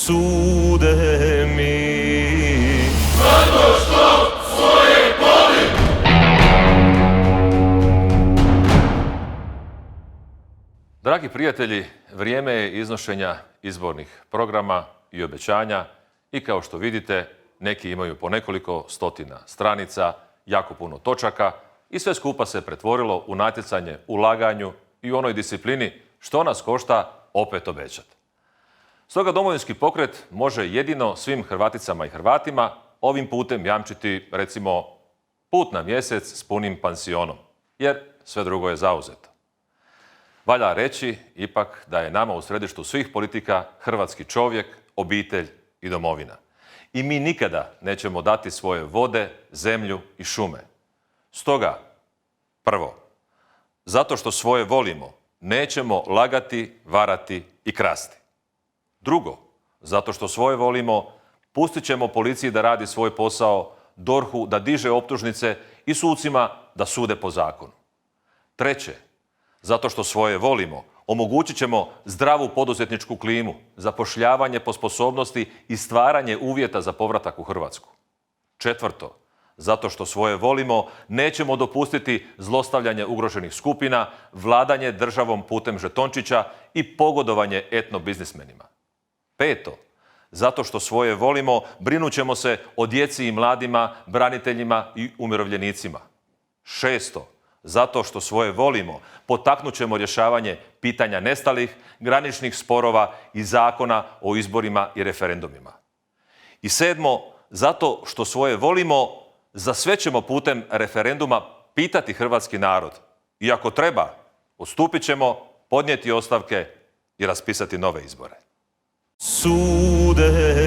sude mi. Zato što svoje volim. Dragi prijatelji, vrijeme je iznošenja izbornih programa i obećanja i kao što vidite, neki imaju po nekoliko stotina stranica, jako puno točaka i sve skupa se pretvorilo u natjecanje u laganju i u onoj disciplini što nas košta opet obećati. Stoga Domovinski pokret može jedino svim Hrvaticama i Hrvatima ovim putem jamčiti, recimo, put na mjesec s punim pansionom, jer sve drugo je zauzeto. Valja reći ipak da je nama u središtu svih politika hrvatski čovjek, obitelj i domovina. I mi nikada nećemo dati svoje vode, zemlju i šume. Stoga, prvo, zato što svoje volimo, nećemo lagati, varati i krasti. Drugo, zato što svoje volimo, pustit ćemo policiji da radi svoj posao, DORH-u da diže optužnice i sucima da sude po zakonu. Treće, zato što svoje volimo, omogućit ćemo zdravu poduzetničku klimu, zapošljavanje po sposobnosti i stvaranje uvjeta za povratak u Hrvatsku. Četvrto, zato što svoje volimo, nećemo dopustiti zlostavljanje ugroženih skupina, vladanje državom putem žetončića i pogodovanje etnobiznismenima. Peto, zato što svoje volimo, brinut ćemo se o djeci i mladima, braniteljima i umirovljenicima. Šesto, zato što svoje volimo, potaknut ćemo rješavanje pitanja nestalih, graničnih sporova i zakona o izborima i referendumima. I sedmo, zato što svoje volimo, za sve ćemo putem referenduma pitati hrvatski narod. I ako treba, odstupit ćemo, podnijeti ostavke i raspisati nove izbore. Sude